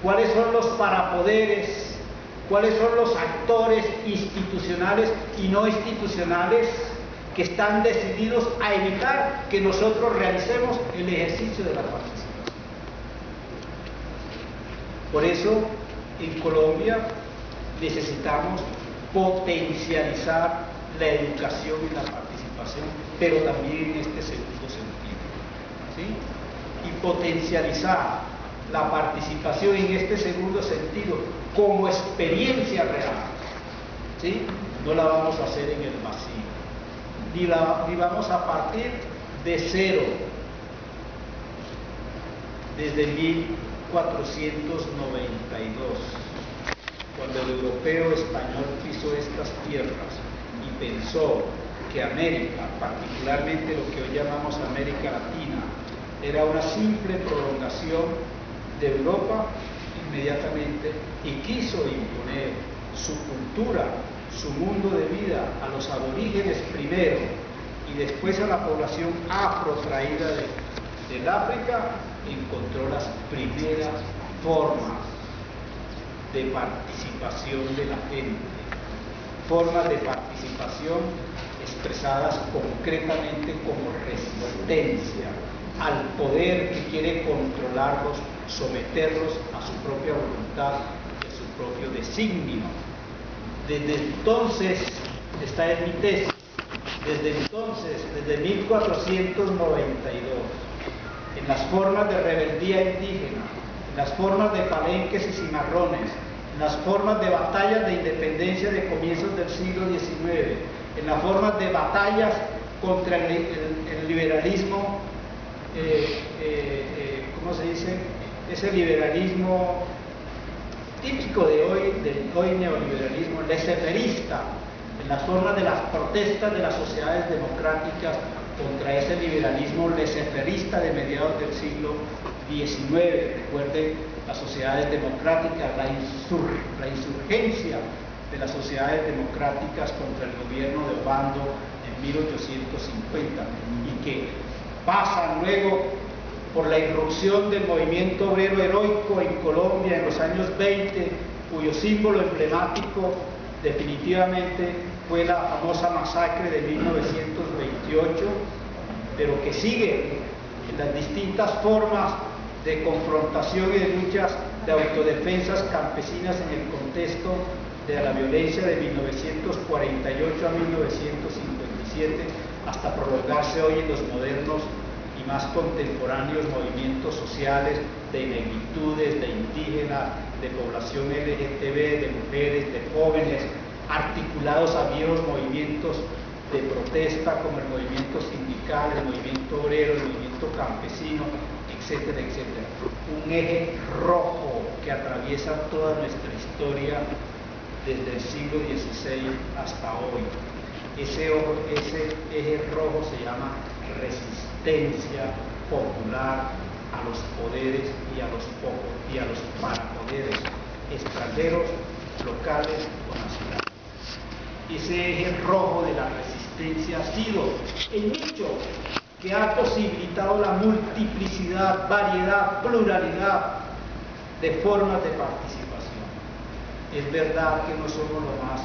cuáles son los parapoderes, cuáles son los actores institucionales y no institucionales que están decididos a evitar que nosotros realicemos el ejercicio de la participación. Por eso, en Colombia necesitamos potencializar la educación y la participación, pero también en este segundo sentido, ¿sí? Y potencializar la participación en este segundo sentido como experiencia real, ¿sí? No la vamos a hacer en el vacío, ni vamos a partir de cero desde 1492, cuando el europeo español pisó estas tierras y pensó que América, particularmente lo que hoy llamamos América Latina, era una simple prolongación de Europa, inmediatamente, y quiso imponer su cultura, su mundo de vida a los aborígenes primero y después a la población afro traída del África, encontró las primeras formas de participación de la gente, formas de participación expresadas concretamente como resistencia al poder que quiere controlarlos, someterlos a su propia voluntad y a su propio designio. Desde entonces, esta es mi tesis, desde entonces, desde 1492, en las formas de rebeldía indígena, en las formas de palenques y cimarrones, en las formas de batallas de independencia de comienzos del siglo XIX, en las formas de batallas contra el liberalismo, ¿cómo se dice? Ese liberalismo típico de hoy, del hoy neoliberalismo, laissez-fairista, en las formas de las protestas de las sociedades democráticas contra ese liberalismo laissez-fairista de mediados del siglo XIX. Recuerden las sociedades democráticas, la insurgencia de las sociedades democráticas contra el gobierno de Obando en 1850, y que pasan luego por la irrupción del movimiento obrero heroico en Colombia en los años 20, cuyo símbolo emblemático definitivamente fue la famosa masacre de 1928, pero que sigue en las distintas formas de confrontación y de luchas de autodefensas campesinas en el contexto de la violencia de 1948 a 1957, hasta prolongarse hoy en los modernos y más contemporáneos movimientos sociales de negritudes, de indígenas, de población LGTB, de mujeres, de jóvenes, articulados a viejos movimientos de protesta como el movimiento sindical, el movimiento obrero, el movimiento campesino, etcétera, etcétera. Un eje rojo que atraviesa toda nuestra historia desde el siglo XVI hasta hoy. Ese eje rojo se llama resistencia popular a los poderes y a los parapoderes extranjeros, locales o nacionales. Ese eje rojo de la resistencia ha sido el nicho que ha posibilitado la multiplicidad, variedad, pluralidad de formas de participación. Es verdad que no somos lo más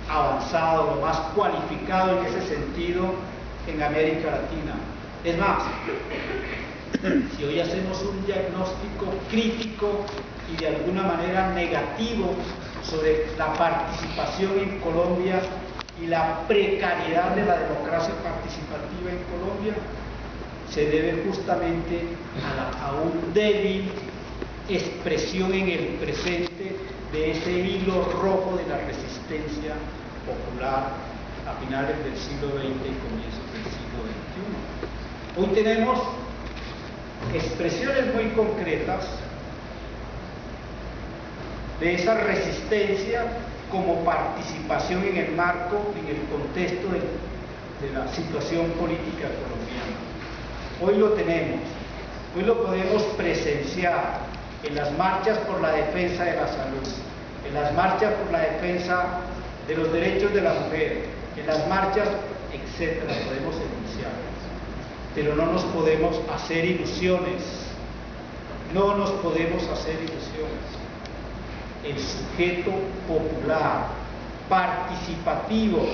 avanzado, lo más cualificado en ese sentido en América Latina. Es más, si hoy hacemos un diagnóstico crítico y de alguna manera negativo sobre la participación en Colombia y la precariedad de la democracia participativa en Colombia, se debe justamente a un débil expresión en el presente de ese hilo rojo de la resistencia popular a finales del siglo XX y comienzos del siglo XXI. Hoy tenemos expresiones muy concretas de esa resistencia como participación en el marco, en el contexto de la situación política colombiana. Hoy lo tenemos, hoy lo podemos presenciar en las marchas por la defensa de la salud, en las marchas por la defensa de los derechos de la mujer, en las marchas, etcétera, podemos enunciar. Pero no nos podemos hacer ilusiones, no nos podemos hacer ilusiones. El sujeto popular, participativo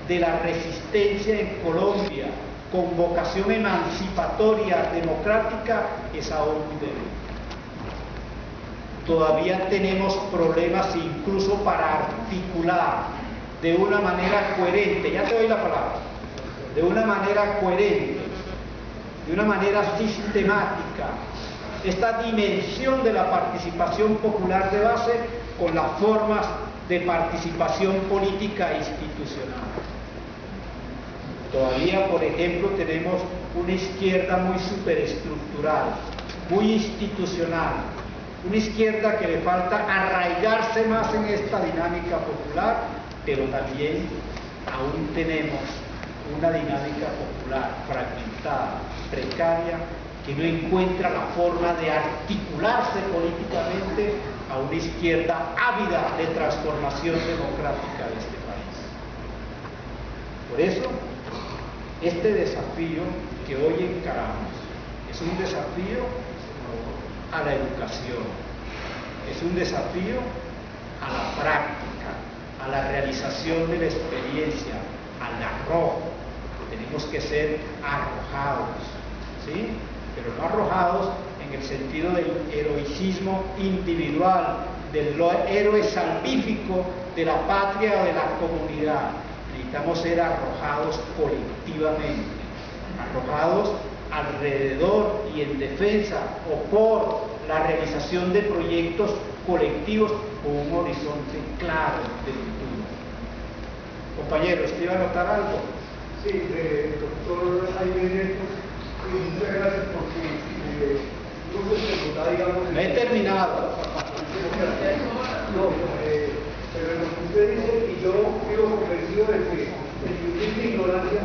de la resistencia en Colombia, con vocación emancipatoria, democrática, es aún muy débil. Todavía tenemos problemas incluso para articular de una manera coherente, ya te doy la palabra, de una manera coherente, de una manera sistemática, esta dimensión de la participación popular de base con las formas de participación política e institucional. Todavía, por ejemplo, tenemos una izquierda muy superestructural, muy institucional, una izquierda que le falta arraigarse más en esta dinámica popular, pero también aún tenemos una dinámica popular fragmentada, precaria, que no encuentra la forma de articularse políticamente a una izquierda ávida de transformación democrática de este país. Por eso, este desafío que hoy encaramos es un desafío a la educación, es un desafío a la práctica, a la realización de la experiencia, al arrojo. Tenemos que ser arrojados, ¿sí? Pero no arrojados en el sentido del heroicismo individual, del héroe salvífico de la patria o de la comunidad. Necesitamos ser arrojados colectivamente, arrojados alrededor y en defensa o por la realización de proyectos colectivos con un horizonte claro de futuro. Compañeros, ¿te iba a notar algo? Sí, doctor Jaime, muchas gracias porque no se pregunta, digamos... No he terminado. No, pero lo que usted dice, y yo vivo convencido de que en mi ignorancia,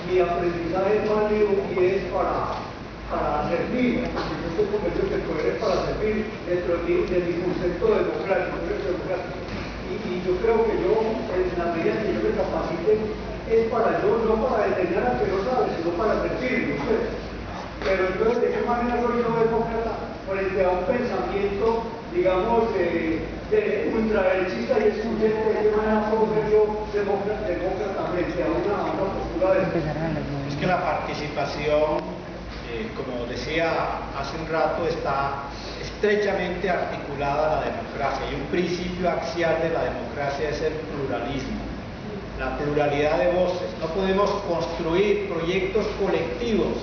mi aprendizaje es válido y es para servir, porque yo estoy convencido que el poder es para servir dentro de mi concepto democrático. Y yo creo que yo, en la medida que yo me capacite, es para yo, no para detener al que no sabe, sino para servir, ¿no? Pero entonces, ¿de qué manera soy yo demócrata frente a un pensamiento, digamos, de ultraderechista y excluyente? ¿De qué manera puedo ser yo demócrata frente a una postura de... Es que la participación, como decía hace un rato, está estrechamente articulada a la democracia, y un principio axial de la democracia es el pluralismo, la pluralidad de voces. No podemos construir proyectos colectivos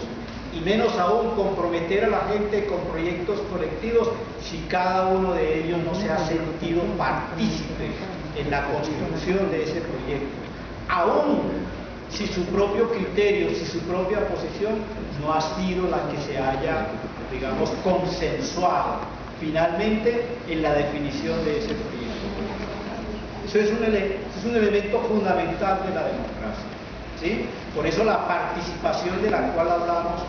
y menos aún comprometer a la gente con proyectos colectivos si cada uno de ellos no se ha sentido partícipe en la construcción de ese proyecto, aún si su propio criterio, si su propia posición no ha sido la que se haya, digamos, consensuado finalmente en la definición de ese proyecto. Eso es un elemento fundamental de la democracia, ¿sí? Por eso la participación de la cual hablamos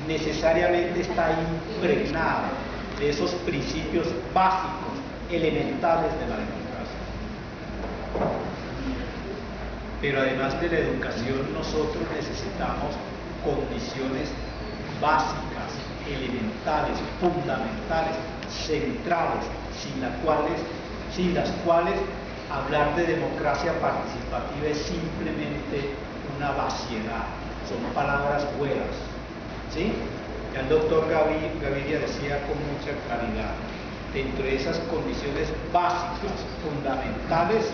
necesariamente está impregnada de esos principios básicos, elementales de la democracia. Pero además de la educación, nosotros necesitamos condiciones básicas, elementales, fundamentales, centrales, sin las cuales hablar de democracia participativa es simplemente una vaciedad, son palabras huecas, ¿sí? El doctor Gaviria decía con mucha claridad, dentro de esas condiciones básicas, fundamentales,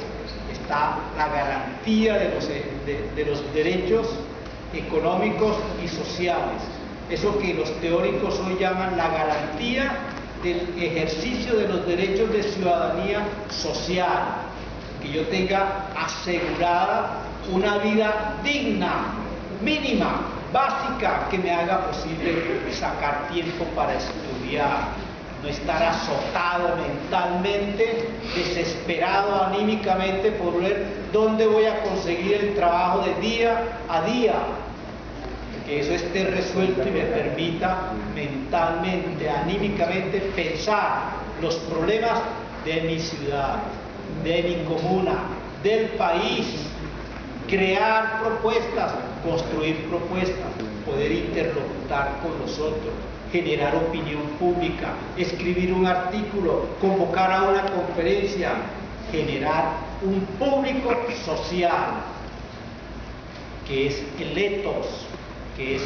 está la garantía de los derechos económicos y sociales, eso que los teóricos hoy llaman la garantía del ejercicio de los derechos de ciudadanía social, que yo tenga asegurada una vida digna, mínima, básica, que me haga posible sacar tiempo para estudiar, no estar azotado mentalmente, desesperado anímicamente por ver dónde voy a conseguir el trabajo de día a día, que eso esté resuelto y me permita mentalmente, anímicamente pensar los problemas de mi ciudad, de mi comuna, del país, crear propuestas, construir propuestas, poder interlocutar con los otros, generar opinión pública, escribir un artículo, convocar a una conferencia, generar un público social, que es el ethos, que es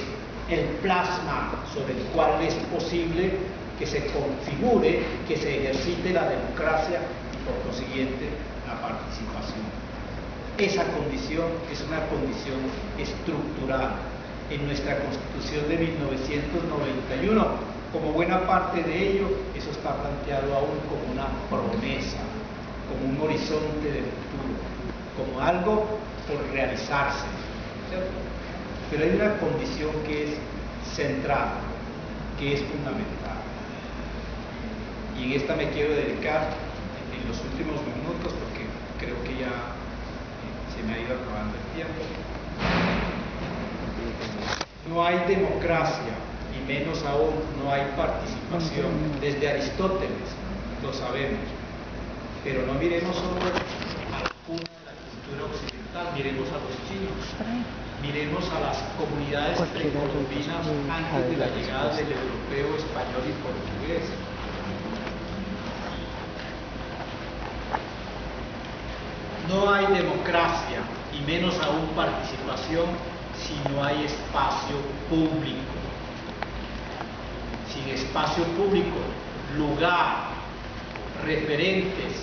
el plasma sobre el cual es posible que se configure, que se ejercite la democracia y por consiguiente la participación. Esa condición es una condición estructural. En nuestra Constitución de 1991, como buena parte de ello, eso está planteado aún como una promesa, como un horizonte de futuro, como algo por realizarse, ¿cierto? Pero hay una condición que es central, que es fundamental. Y en esta me quiero dedicar en los últimos minutos porque creo que ya se me ha ido acabando el tiempo. No hay democracia, y menos aún no hay participación. Desde Aristóteles lo sabemos. Pero no miremos solo a la cuna de la cultura occidental, miremos a los chinos, miremos a las comunidades precolombinas antes de la llegada del europeo, español y portugués. No hay democracia, y menos aún participación, si no hay espacio público. Sin espacio público, lugar, referentes,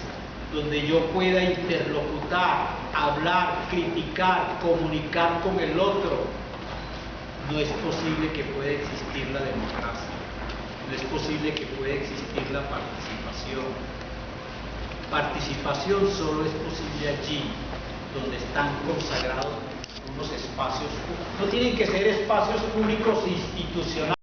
donde yo pueda interlocutar, hablar, criticar, comunicar con el otro, no es posible que pueda existir la democracia, no es posible que pueda existir la participación. Participación solo es posible allí donde están consagrados unos espacios, no tienen que ser espacios públicos institucionales.